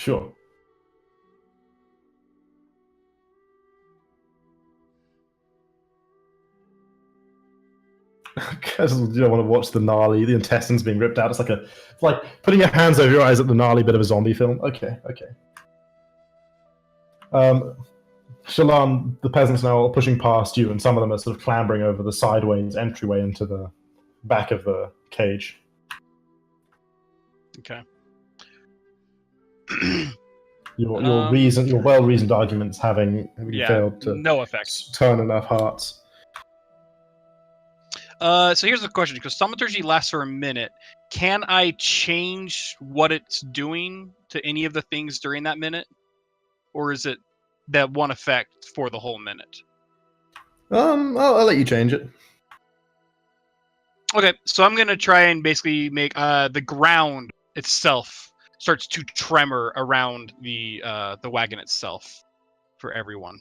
Sure. Because you don't want to watch the intestines being ripped out. It's like putting your hands over your eyes at the gnarly bit of a zombie film. Okay. Shallan, the peasants now are pushing past you, and some of them are sort of clambering over the sideways entryway into the back of the cage. Okay. Your well-reasoned arguments having failed to no effect. turn enough hearts. So here's the question, because thaumaturgy lasts for a minute. Can I change what it's doing to any of the things during that minute? Or is it that one effect for the whole minute? I'll let you change it. Okay, so I'm going to try and basically make the ground itself starts to tremor around the wagon itself for everyone.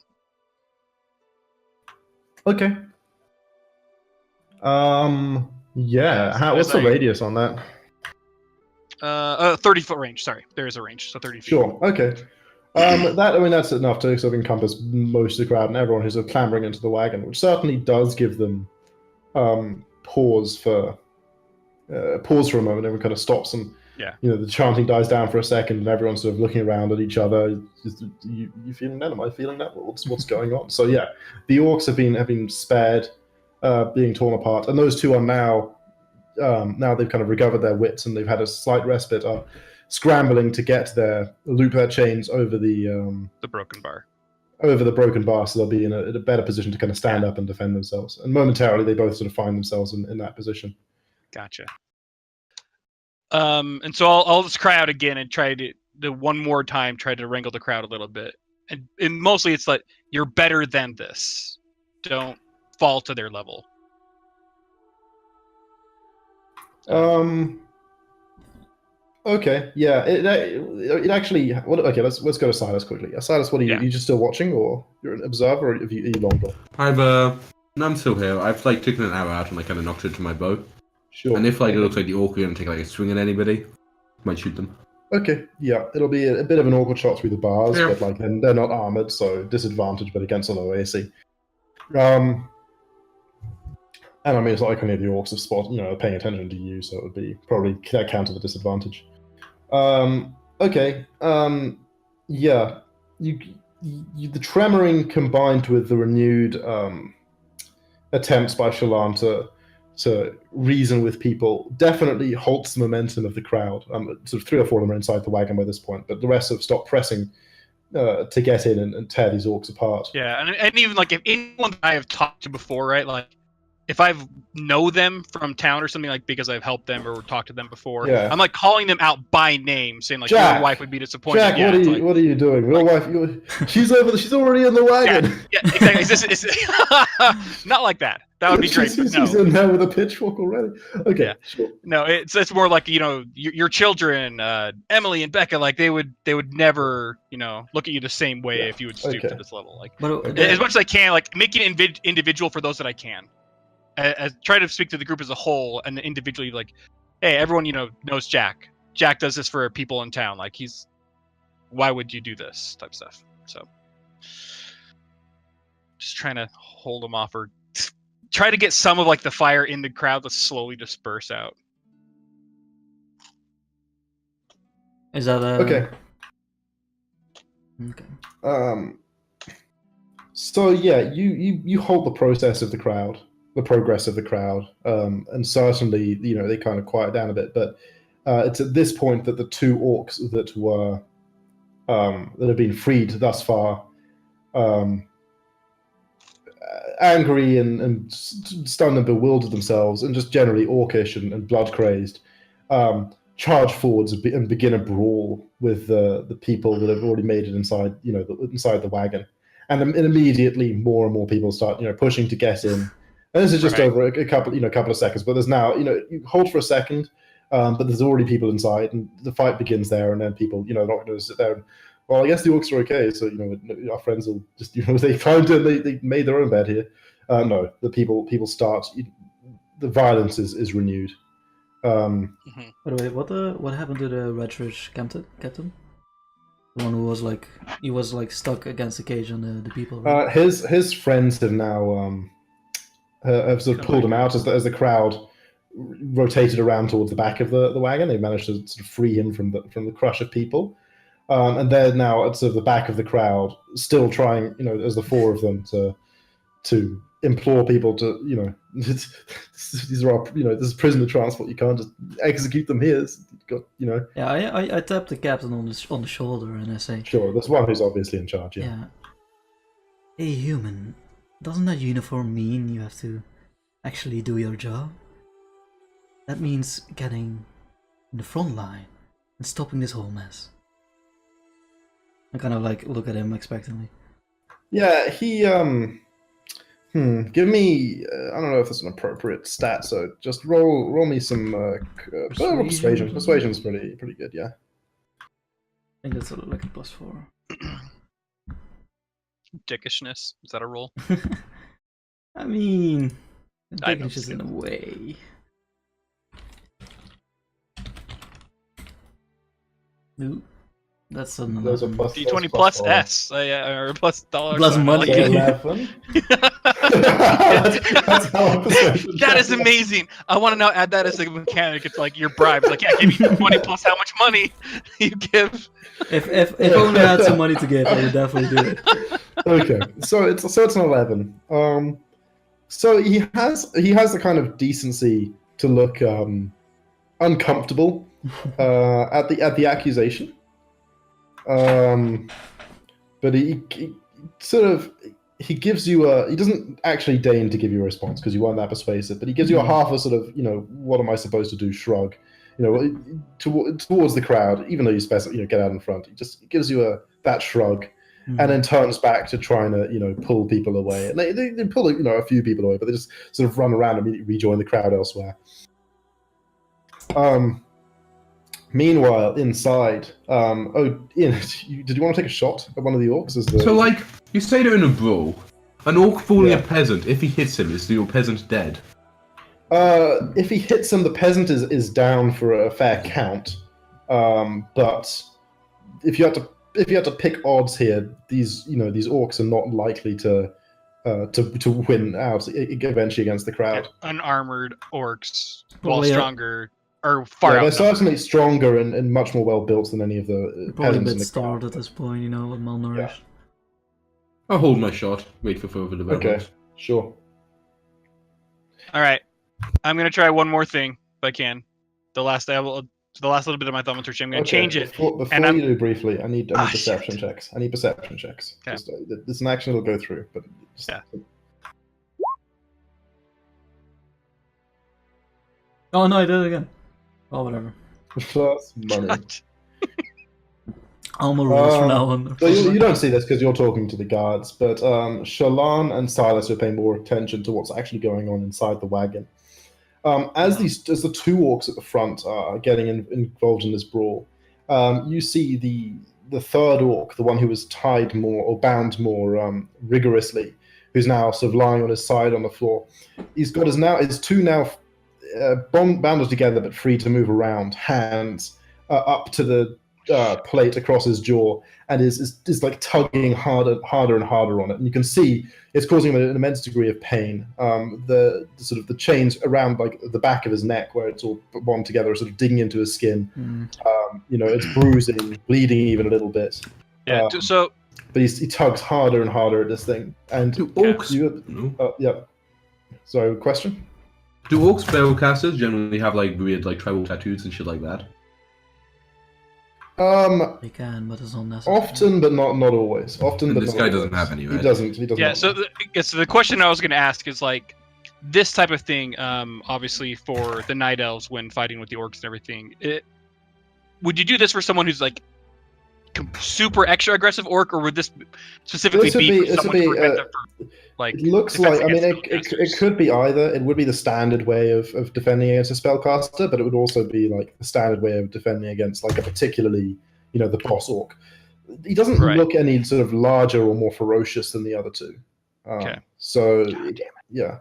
Okay. Yeah. What's the radius on that? 30-foot range. Sorry, there is a range, so 30 feet. Sure. Okay. That's enough to sort of encompass most of the crowd and everyone who's clambering into the wagon, which certainly does give them pause for a moment. Everyone kind of stops and the chanting dies down for a second, and everyone's sort of looking around at each other. You feeling that? Am I feeling that? What's going on? So yeah, the orcs have been spared being torn apart, and those two are now they've kind of recovered their wits and they've had a slight respite. Are scrambling to loop their chains over the broken bar. Over the broken bar, so they'll be in a better position to kind of stand up and defend themselves. And momentarily, they both sort of find themselves in that position. Gotcha. And so I'll just cry out again and try to one more time try to wrangle the crowd a little bit. And mostly it's like, you're better than this. Don't fall to their level. Okay. Yeah. It actually. Okay. Let's go to Silas quickly. Silas, what are you? Are you just still watching, or you're an observer, or are you long gone? I'm still here. I've taken an arrow out and kind of knocked it to my bow. Sure. And if it looks like the orc are going to take a swing at anybody, might shoot them. Okay. Yeah. It'll be a bit of an awkward shot through the bars, but they're not armored, so disadvantage, but against a low AC. And I mean, it's not like any of the orcs are paying attention to you, so it would be probably counter the disadvantage. Okay. Yeah. The tremoring combined with the renewed attempts by Shallan to reason with people definitely halts the momentum of the crowd. Sort of 3 or 4 of them are inside the wagon by this point, but the rest have stopped pressing to get in and tear these orcs apart. Yeah, and even like if anyone that I have talked to before, right? Like if I know them from town or something, like because I've helped them or talked to them before, I'm like calling them out by name, saying like, Jack, your wife would be disappointed. Jack, what are you doing? Your wife, she's already in the wagon. Yeah, exactly. It's not like that. That would be great. But no. She's in there with a pitchfork already. Okay, sure. No, it's more like your children, Emily and Becca, like they would never look at you the same way if you would stoop to this level. Like as much as I can, like make it individual for those that I can. Try to speak to the group as a whole and individually, like, hey, everyone knows Jack. Jack does this for people in town. Like why would you do this type stuff? So just trying to hold them off or try to get some of like the fire in the crowd to slowly disperse out. Is that okay? So yeah, you hold the progress of the crowd, and certainly they kind of quiet down a bit. But it's at this point that the 2 orcs that were that have been freed thus far, angry and stunned and bewildered themselves, and just generally orcish and blood crazed, charge forwards and begin a brawl with the people that have already made it inside inside the wagon. And immediately more and more people start, pushing to get in. And this is just over a couple of seconds. But there's now, you hold for a second, but there's already people inside, and the fight begins there. And then people, not going to sit there. And, well, I guess the orcs are okay. So our friends will just, they found it. They made their own bed here. No, the people start. The violence is renewed. By the way, what happened to the Red Church captain? The one who was like stuck against the cage on the people. Right? His friends have now have sort of pulled him out as the crowd rotated around towards the back of the wagon. They managed to sort of free him from the crush of people, and they're now at sort of the back of the crowd, still trying, as the four of them to implore people to, these are this is prisoner transport. You can't just execute them here. Yeah, I tap the captain on the shoulder and I say, sure, there's one who's obviously in charge. Yeah. Hey, human, doesn't that uniform mean you have to actually do your job? That means getting in the front line and stopping this whole mess. I kind of look at him expectantly. Yeah, he give me I don't know if it's an appropriate stat, so just roll me some persuasion. Persuasion's pretty good, yeah. I think that's like a +4. Dickishness, is that a roll? I mean, dickish is in a way. Ooh, that's another D20 plus S, or plus dollar. Plus money. 11. That is amazing. I want to now add that as a mechanic. It's like your bribes. Like, yeah, give me 20 plus how much money you give. If only I had some money to give, I would definitely do it. Okay, so it's an 11. So he has the kind of decency to look uncomfortable at the accusation, but he sort of gives you he doesn't actually deign to give you a response because you weren't that persuasive, but he gives you a half a sort of what am I supposed to do shrug, towards the crowd, even though you get out in front. He just gives you that shrug. And then turns back to trying to, pull people away. And they pull, a few people away, but they just sort of run around and immediately rejoin the crowd elsewhere. Meanwhile, inside, Ian, did you want to take a shot at one of the orcs? So, you say they're in a brawl. An orc fooling a peasant, if he hits him, is your peasant dead? If he hits him, the peasant is down for a fair count. But if you had to pick odds here, these orcs are not likely to win out eventually against the crowd. Unarmored orcs, while stronger, or far out. They're certainly stronger and much more well built than any of the probably peasants a in bit the starved crowd. at this point, malnourished. Yeah. I'll hold my shot. Wait for further development. Okay, sure. All right, I'm gonna try one more thing if I can. The last little bit of my thaumaturgy, I'm going to change it. Before you do briefly, I need perception checks. I need perception checks. Okay. Just, it's an action that'll go through, but Oh no, I did it again. Oh, whatever. Plus money. I'm a rules from now on. So you don't see this because you're talking to the guards, but Shallan and Silas are paying more attention to what's actually going on inside the wagon. As the two orcs at the front are getting involved in this brawl, you see the third orc, the one who was tied more or bound more rigorously, who's now sort of lying on his side on the floor. He's got his two now bounded together but free to move around hands up to the plate across his jaw, and is like tugging harder and harder on it, and you can see it's causing him an immense degree of pain. The sort of the chains around like the back of his neck where it's all bound together are sort of digging into his skin. It's bruising, bleeding even a little bit. Yeah. But he tugs harder and harder at this thing. And do orcs? Yeah. So, question? Do orc spellcasters generally have weird tribal tattoos and shit like that? They can, but it's not necessary. Often, but not always. Often, and but this not guy always. doesn't have any, right? He doesn't. Yeah. So the question I was going to ask is this type of thing. Obviously, for the night elves when fighting with the orcs and everything, would you do this for someone who's super extra aggressive orc, or would this specifically be for someone to prevent them from it looks like, I mean, it could be either. It would be the standard way of defending against a spellcaster, but it would also be the standard way of defending against a particularly, the boss orc. He doesn't look any sort of larger or more ferocious than the other two. Okay. So yeah,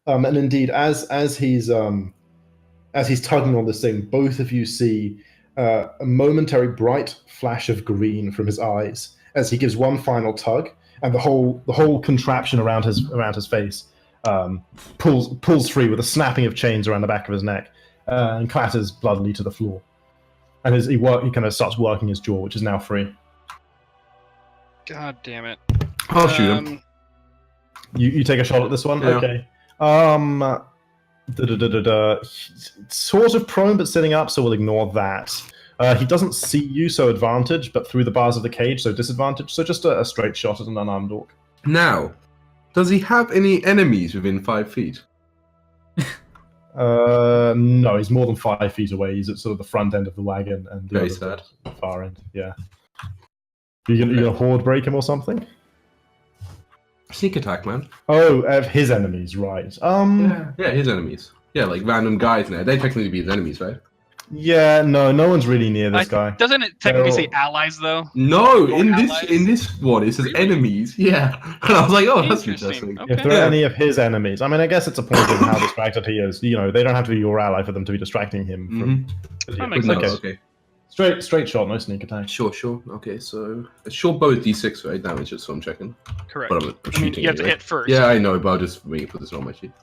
and indeed, as he's tugging on this thing, both of you see a momentary bright flash of green from his eyes as he gives one final tug, and the whole contraption around his face pulls free with a snapping of chains around the back of his neck and clatters bloodily to the floor. And he kind of starts working his jaw, which is now free. God damn it! I'll shoot him. You take a shot at this one, Yeah. Okay. Sort of prone but sitting up, so we'll ignore that. He doesn't see you, so advantage, but through the bars of the cage, so disadvantage. So just a straight shot at an unarmed orc. Now, does he have any enemies within 5 feet? No, he's more than 5 feet away. He's at sort of the front end of the wagon and the Very other sad. the far end. Yeah. You gonna horde break him or something? Sneak attack, man. Oh, of his enemies, right? Yeah, his enemies. Yeah, like random guys now. They technically be his enemies, right? Yeah, no one's really near this guy. Doesn't it technically say allies though? No, Your in allies? this one it says Really? enemies. Yeah, and I was like, oh, that's Interesting. interesting. Okay. If there are any of his enemies, I mean, I guess it's a point of how distracted he is. You know, they don't have to be your ally for them to be distracting him. From... That makes No, sense. okay. Straight shot, no sneak attack. Sure. Okay, so a short bow is d6, right? Damage, just so I'm checking. Correct. But I'm I mean, shooting you have to anyway. hit first. Yeah, I know, but I'll just put this on my sheet.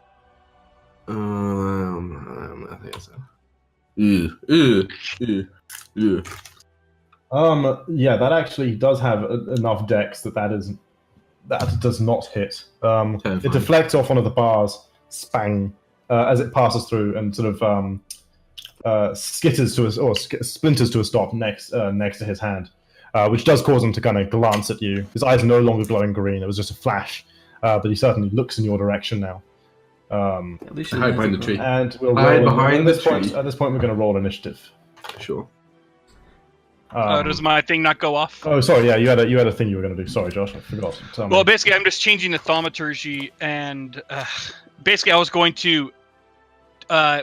I think so. Yeah, that actually does have enough dex that does not hit. It deflects off one of the bars, spang, as it passes through and sort of skitters to splinters to a stop next to his hand, which does cause him to kind of glance at you. His eyes are no longer glowing green. It was just a flash, but he certainly looks in your direction now. Hide behind the tree. And we'll Hide roll behind at the tree. At this point, we're going to roll initiative. Sure. Does my thing not go off? Oh, sorry. Yeah, you had a thing you were going to do. Sorry, Josh, I forgot. Tell me. Well, basically, I'm just changing the thaumaturgy, and basically, I was going to,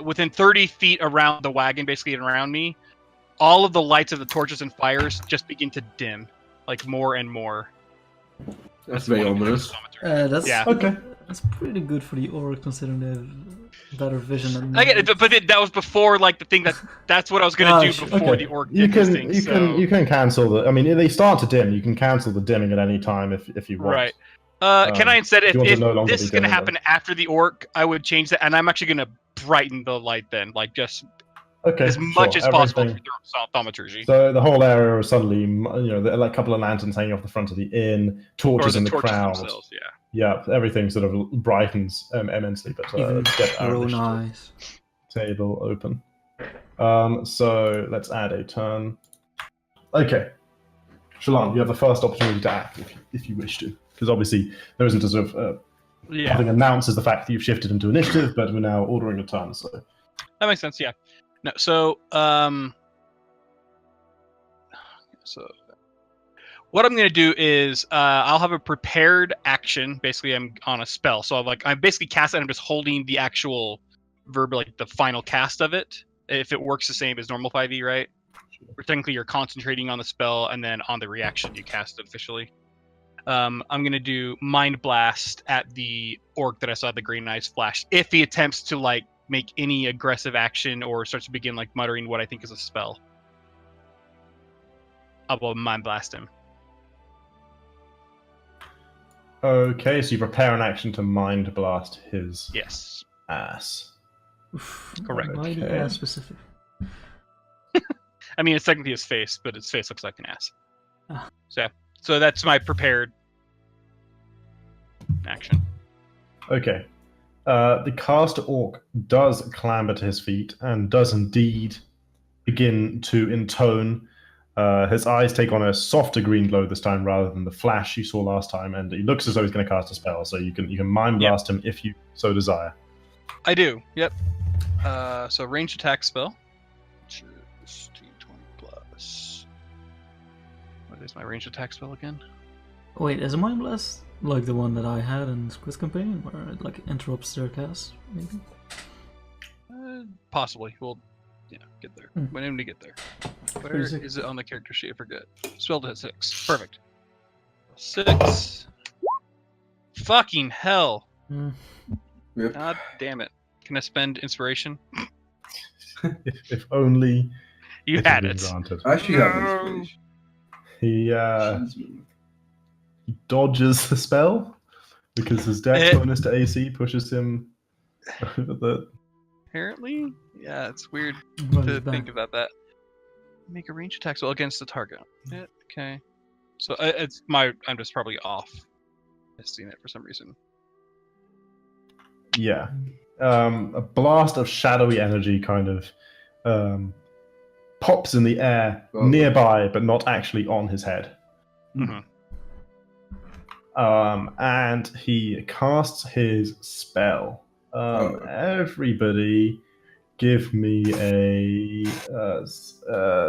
within 30 feet around the wagon, basically and around me, all of the lights of the torches and fires just begin to dim, like more and more. That's very ominous. That's Yeah. Okay. That's pretty good for the orc, considering they have better vision than I get it, but that was before, like, the thing that's what I was gonna do before the orc did this thing. You can cancel the. I mean, they start to dim. You can cancel the dimming at any time if you want. Right. Can I instead, if no longer this be is gonna dimming happen after the orc, I would change that, and I'm actually gonna brighten the light then, like just Okay. as much as possible everything. through thaumaturgy. So the whole area is suddenly, there are like a couple of lanterns hanging off the front of the inn, torches in the crowd. Themselves, yeah. Yeah, everything sort of brightens immensely. But even let's get our our own initiative eyes. table open. So let's add a turn. Okay, Shalon, you have the first opportunity to act if you wish to, because obviously there isn't a sort of having announces the fact that you've shifted into initiative, but we're now ordering a turn. So That makes sense. Yeah. No. So what I'm gonna do is I'll have a prepared action. Basically, I'm on a spell, so I'm basically cast it. And I'm just holding the actual verb, like the final cast of it. If it works the same as normal 5e, right? Or technically, you're concentrating on the spell, and then on the reaction, you cast it officially. I'm gonna do Mind Blast at the orc that I saw the green eyes flash. If he attempts to like make any aggressive action or starts to begin like muttering what I think is a spell, I will Mind Blast him. okay, so you prepare an action to mind blast his Yes. ass. Correct. Why the Okay. ass specific? I mean, it's technically his face, but his face looks like an ass. Ah. So that's my prepared action. Okay. The caster orc does clamber to his feet and does indeed begin to intone. His eyes take on a softer green glow this time rather than the flash you saw last time, and he looks as though he's going to cast a spell. So you can mind blast him if you so desire. I do. Yep. So ranged attack spell. Which is D20 plus. What is my ranged attack spell again? Wait, is a Mind Blast like the one that I had in Squid's Campaign, where it like interrupts their cast, maybe? Possibly. We'll get there. When do we get there? Where is it on the character sheet? I forget. Spelled at 6. Perfect. 6. Fucking hell. Yep. God damn it. Can I spend inspiration? If only. You had it. Granted. I actually have inspiration. He dodges the spell because his dex bonus to AC pushes him over the... Apparently? Yeah, it's weird to think about that. Make a range attack roll against the target. Yeah, okay. So I'm just probably off. I've seen it for some reason. Yeah. A blast of shadowy energy kind of pops in the air nearby, but not actually on his head. Mm-hmm. And he casts his spell. Everybody give me a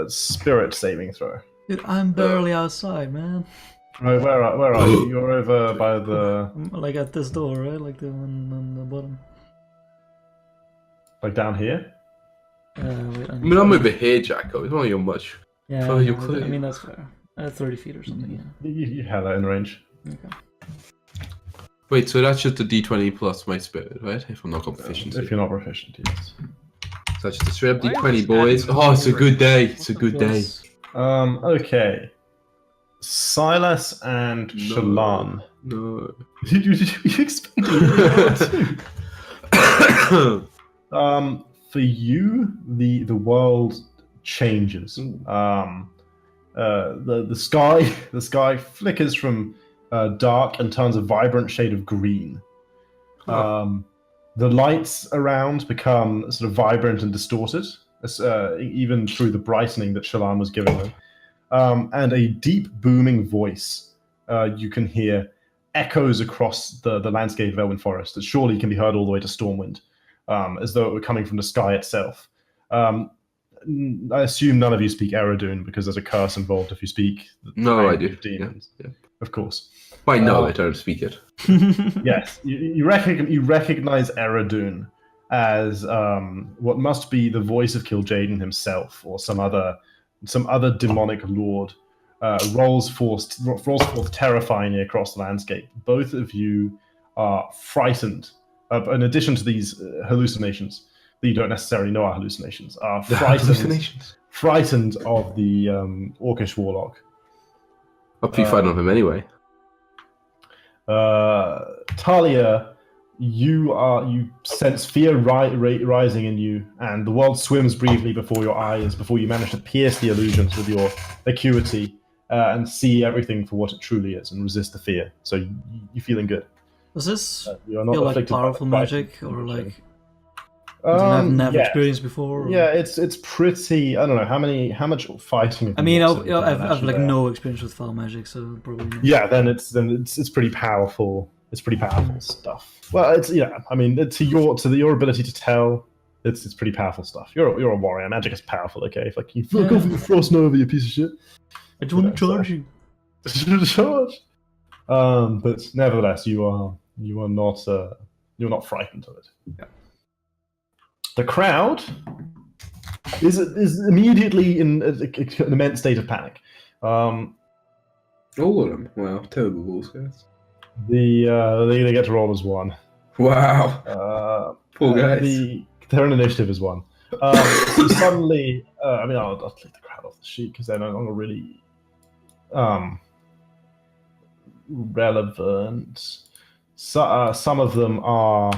spirit saving throw. Dude, I'm barely outside, man. Right, where are you? You're over by the... Like at this door, right? Like the one on the bottom. Like down here? Wait, I'm over here, Jacko. It's not your much. Yeah, I mean, that's fair. 30 feet or something, yeah. You have that in range. Okay. Wait, so that's just a d20 plus my spirit, right? If I'm not proficient. If you're not proficient, yes. So that's just a straight up d20, boys. Oh, it's a good day. It's a good day. Okay. Silas and Shallan. No. Did you expect that? For you, the world changes. The sky flickers from dark and turns a vibrant shade of green. The lights around become sort of vibrant and distorted, even through the brightening that Shallan was giving them. And a deep booming voice you can hear echoes across the landscape of Elwyn Forest that surely can be heard all the way to Stormwind, as though it were coming from the sky itself. I assume none of you speak Eredun because there's a curse involved if you speak. No, I do. Demons, yeah. Of course. Why no? I don't speak it. Yes, you recognize Eredun as what must be the voice of Kil'jaeden himself, or some other demonic lord. Rolls forth terrifyingly across the landscape. Both of you are frightened. In addition to these hallucinations that you don't necessarily know are hallucinations, are frightened of the Orcish warlock. I'll be fighting of him anyway. Talia, you sense fear rising in you, and the world swims briefly before your eyes before you manage to pierce the illusions with your acuity and see everything for what it truly is and resist the fear. So you're feeling good. Does this you are not feel like powerful magic, or like I've never experienced before? Or... Yeah, it's pretty. I don't know how much fighting. I mean, I've like no experience with foul magic, so probably not. Yeah, then it's pretty powerful. It's pretty powerful stuff. Well, it's I mean, to your ability to tell, it's pretty powerful stuff. You're a warrior. Magic is powerful. Okay, if like you fuck off with the Frost Nova, you piece of shit. I just want to charge you. Charge. But nevertheless, you're not frightened of it. Yeah. The crowd is immediately in an immense state of panic. All of them. Wow, terrible balls, guys. They get to roll as one. Wow. Poor guys. Their initiative is one. So suddenly, I mean, I'll take the crowd off the sheet because they're no longer really relevant. So, some of them are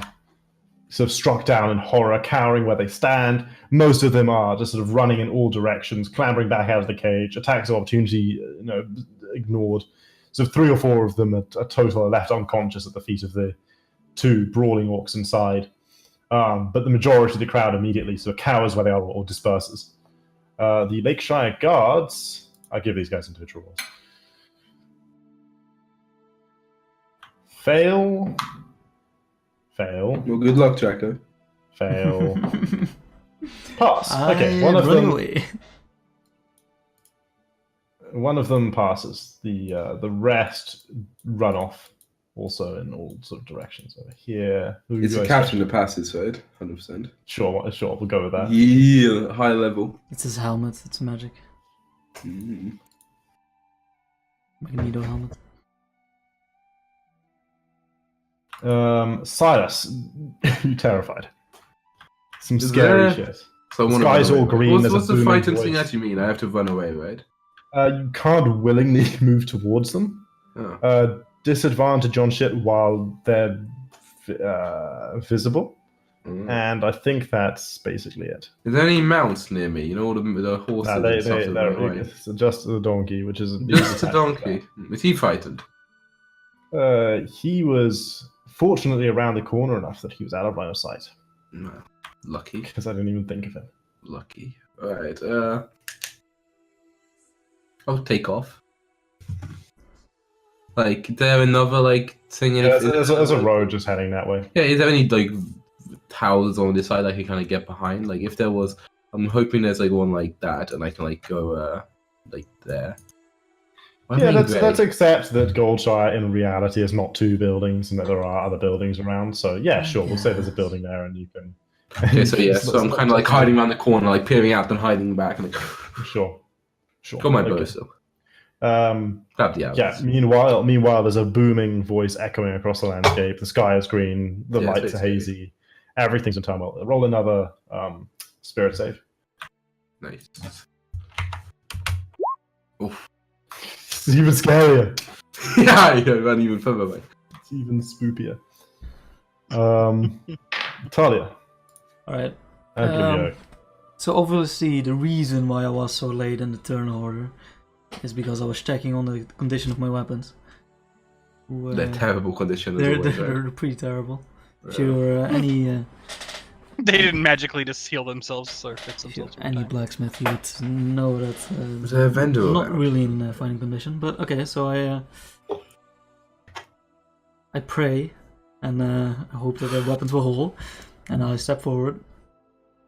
sort of struck down in horror, cowering where they stand. Most of them are just sort of running in all directions, clambering back out of the cage. Attacks of opportunity, ignored. So 3 or 4 of them are total left unconscious at the feet of the 2 brawling orcs inside. But the majority of the crowd immediately sort of cowers where they are or disperses. The Lakeshire guards, I'll give these guys individual rolls. Fail. Well, good luck, Jacko. Fail. Pass. Okay, one of them. Away. One of them passes. The rest run off, also in all sort of directions. Over here. It's a captain that passes, right? 100%. Sure. We'll go with that. Yeah, high level. It's his helmet. It's magic. Magneto helmet. Silas, you terrified. Some scary shit. So the sky's all green. What's the frightened voice. thing that you mean? I have to run away, right? You can't willingly move towards them. Oh. Disadvantage on shit while they're visible. And I think that's basically it. Is there any mounts near me? You know, all the horses and stuff. It's just the donkey, which is just a donkey. Is he frightened? He was fortunately around the corner enough that he was out of line of sight. No. Lucky. Because I didn't even think of him. Lucky. Alright, I'll take off. Like, is there another, like, thing? Yeah, there's a road just heading that way. Yeah, is there any, like, towers on this side I can kind of get behind? Like, if there was, I'm hoping there's, like, one like that, and I can, like, go, like, there. Yeah, let's accept that Goldshire in reality is not 2 buildings and that there are other buildings around. So, yeah, sure, we'll say there's a building there and you can... Okay, so yeah, so I'm kind of like hiding around the corner, like peering out, then hiding back, and like... Sure. Got my bow still. Grab the arrows. Yeah. Meanwhile, there's a booming voice echoing across the landscape. The sky is green. The lights are hazy. Everything's in turmoil. Roll another spirit save. Nice. Oof. It's even scarier. Yeah, you run even further away. It's even spoopier. Talia. All right. So obviously the reason why I was so late in the turn order is because I was checking on the condition of my weapons. They're terrible condition. They're pretty terrible. If you're any... They didn't magically just heal themselves or fix themselves. Any blacksmith, you would know that was there a vendor not really in fighting condition. But okay, so I pray and I hope that their weapons will hold. And I step forward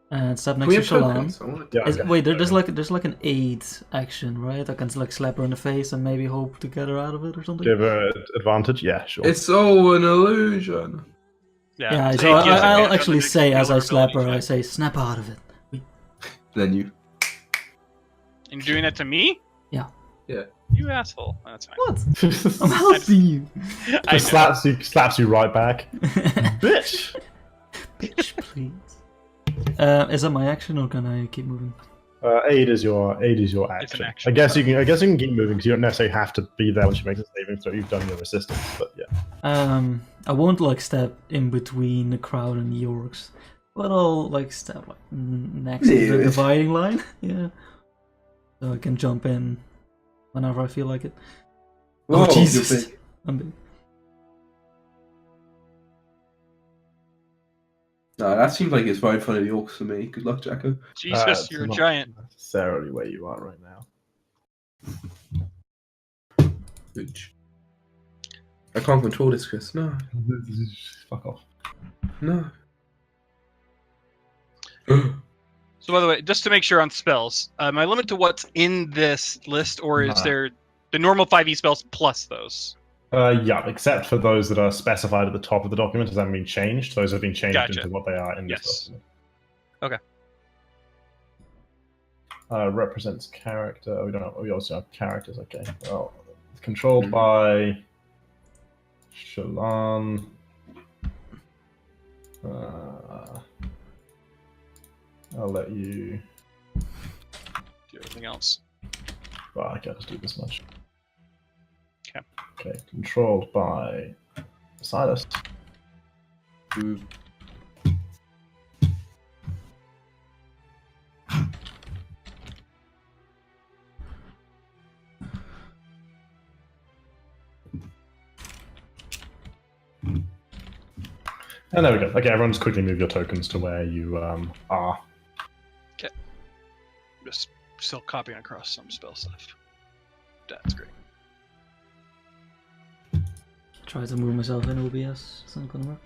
and step next to Shallan. Wait, there's like an aid action, right? I can like slap her in the face and maybe hope to get her out of it or something. Give her advantage? Yeah, sure. It's all an illusion. Yeah, so I'll actually say as I slap her, I say, snap out of it. Then you. And you're doing that to me? Yeah. Yeah. You asshole. That's fine. What? I'm helping you. Just slaps you right back. Bitch! Bitch, please. Is that my action or can I keep moving? Aid is your action. I guess you can keep moving because you don't necessarily have to be there when she makes a saving throw. You've done your resistance, but yeah. I won't like step in between the crowd and the orcs, but I'll like step like next to the dividing line. Yeah, so I can jump in whenever I feel like it. Whoa, oh Jesus! I'm big. No, that seems like it's right in front of the orcs for me. Good luck, Jacko. Jesus, you're a giant. Not necessarily where you are right now. Bitch. I can't control this, Chris. No. Fuck off. No. So by the way, just to make sure on spells, am I limited to what's in this list, or is there the normal 5e spells plus those? Yeah, except for those that are specified at the top of the document as having been changed. Those have been changed into what they are in this document. Okay. Represents character. We don't know. We also have characters. Okay. Well, it's controlled by Shallan. I'll let you do everything else. Well, I can't just do this much. Okay. Okay, controlled by Silas. And there we go. Okay, everyone just quickly move your tokens to where you are. Okay. Just still copying across some spell stuff. That's great. Try to move myself in OBS. It's not gonna work.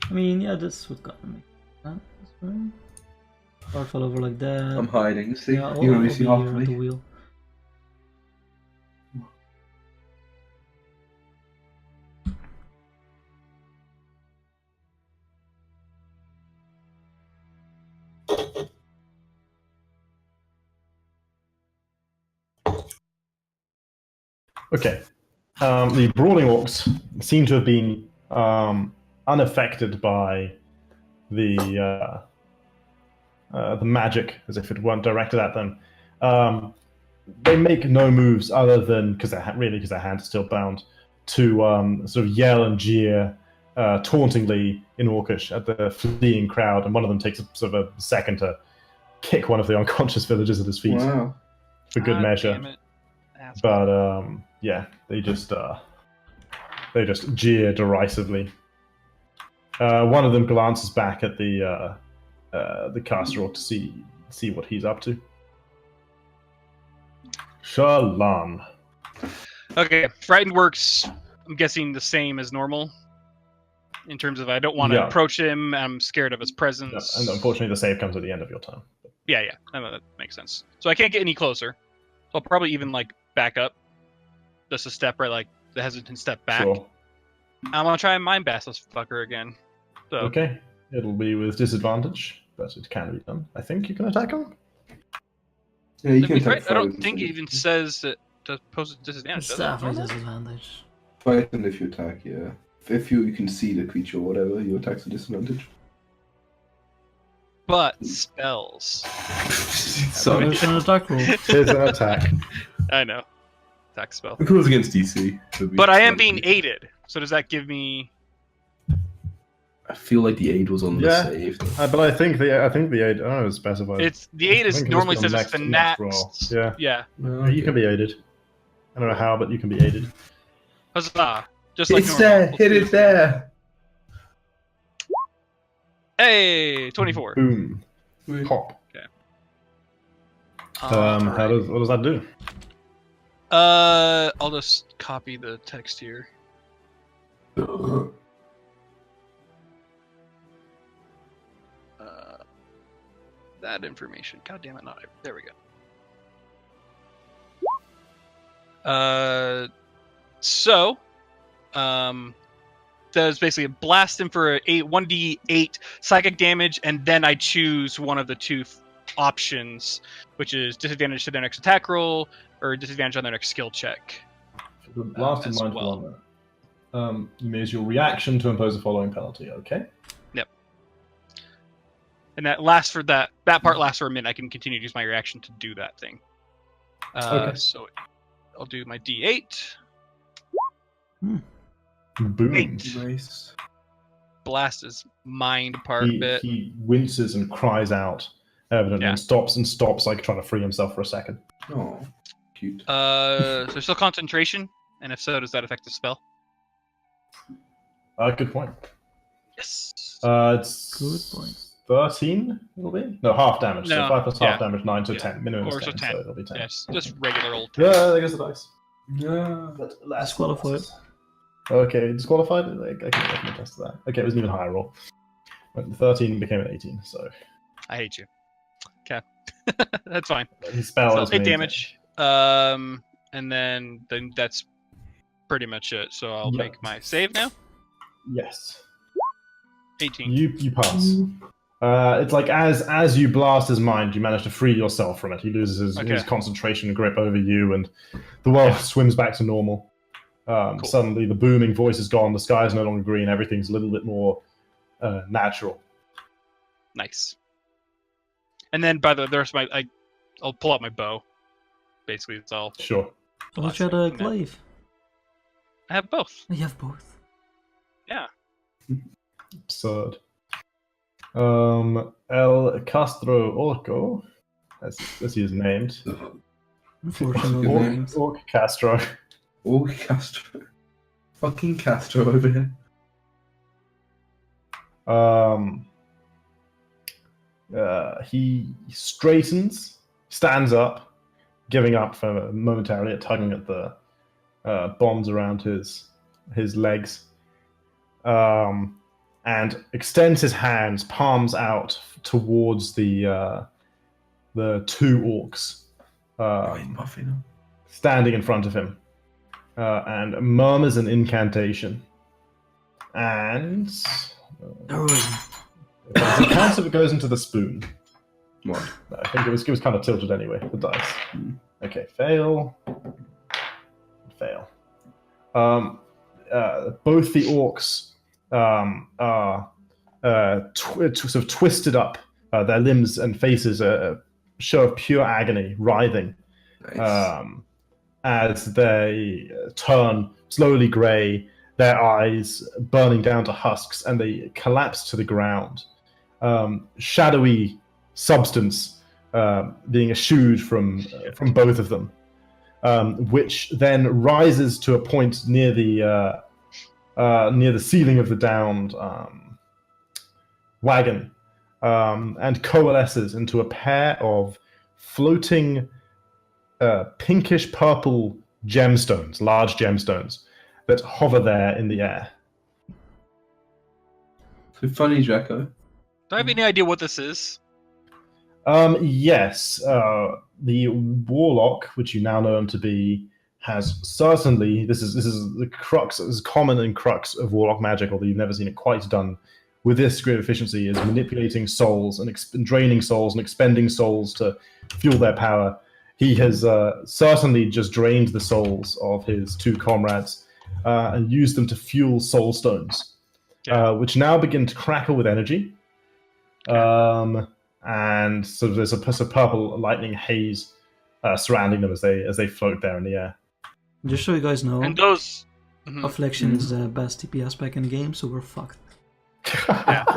I mean, yeah, this would kind of make sense, right? Part fell over like that. I'm hiding. See, yeah, you only see half of the me. wheel. Okay. The brawling orcs seem to have been unaffected by the magic, as if it weren't directed at them. They make no moves other than because their hands are still bound to sort of yell and jeer tauntingly in Orcish at the fleeing crowd, and one of them takes sort of a second to kick one of the unconscious villagers at his feet for good measure. But yeah, they just jeer derisively. One of them glances back at the caster to see what he's up to. Shallan. Okay, frightened works. I'm guessing the same as normal. In terms of, I don't want to approach him. I'm scared of his presence. Yeah, and unfortunately, the save comes at the end of your turn. Yeah, I know that makes sense. So I can't get any closer. So I'll probably even back up, just a step, right? Like the hesitant step back. Sure. I'm gonna try and mind bash this fucker again. So. Okay, it'll be with disadvantage, but it can be done. I think you can attack him. Yeah, you can attack. I don't think it even says that to pose a disadvantage. It's definitely disadvantage. Frightened if you attack, yeah. If you can see the creature or whatever, your attack's a disadvantage. But spells. So It's an attack roll. It's an attack. I know. Attack spell. it goes against DC. But I am being aided. So does that give me? I feel like the aid was on the save. But I think the aid. I don't know. It's specified. It's the aid is normally says it's the next. Roll. Yeah. Okay. You can be aided. I don't know how, but you can be aided. Huzzah! Just like It's normal. there. Hit it there. Hey, 24. Boom. Pop. Okay. What does that do? I'll just copy the text here. That information. God damn it! Not there. We go. So, does basically blast him for a 1d8 psychic damage, and then I choose one of the two options, which is disadvantage to their next attack roll or disadvantage on their next skill check. The blast as in mind well. You may use your reaction to impose the following penalty. Okay. Yep. And that lasts for that part lasts for a minute. I can continue to use my reaction to do that thing. Okay. So I'll do my d8. Boom. 8. Nice. Blast his mind apart a bit. He winces and cries out, evidently, and stops, like trying to free himself for a second. Oh, cute. So still concentration, and if so, does that affect the spell? Good point. Yes. It's Good point. 13. It'll be half damage. No, So 5 plus half damage, 9 to 10. Minimum Or is so 10, 10. so it'll be 10. Yes, just regular old. Yeah, there goes the dice. Yeah. But less Disqualified. Okay, disqualified. I can attest to that. Okay, it was an even higher roll. But the 13 became an 18. So I hate you. Okay, that's fine. his spell So is 8 made- damage. And then that's pretty much it. So I'll Yeah. make my save now. Yes. 18. You pass. It's like as you blast his mind, you manage to free yourself from it. He loses his concentration and grip over you, and the world swims back to normal. Cool. Suddenly, the booming voice is gone. The sky is no longer green. Everything's a little bit more natural. Nice. And then by the rest of I'll pull out my bow. Basically, it's all. Sure. So what's your glaive? I have both. You have both. Yeah. Absurd. El Castro Orco, as he is named. Unfortunately. Orc Castro. Oh, Castro. Fucking Castro over here. He straightens, stands up, giving up for momentarily, tugging at the bonds around his legs, and extends his hands, palms out towards the two orcs standing in front of him, and murmurs an incantation. And it counts if it goes into the spoon. What? I think it was kind of tilted anyway, the dice. Okay, fail. Fail. Both the orcs sort of twisted up. Their limbs and faces are show of pure agony, writhing, Nice. as they turn slowly grey, their eyes burning down to husks, and they collapse to the ground. Shadowy substance being eschewed from both of them, which then rises to a point near the ceiling of the downed wagon, and coalesces into a pair of floating pinkish purple gemstones, large gemstones, that hover there in the air. So funny, Draco. Do I have any idea what this is? Yes, the warlock, which you now know him to be, has certainly this is the crux, is common in crux of warlock magic, although you've never seen it quite done with this degree of efficiency, is manipulating souls and draining souls and expending souls to fuel their power. He has certainly just drained the souls of his two comrades and used them to fuel soul stones, which now begin to crackle with energy. And so there's a purple lightning haze surrounding them as they float there in the air. Just so you guys know, and those Affliction is the best TPS spec in the game, so we're fucked. Yeah.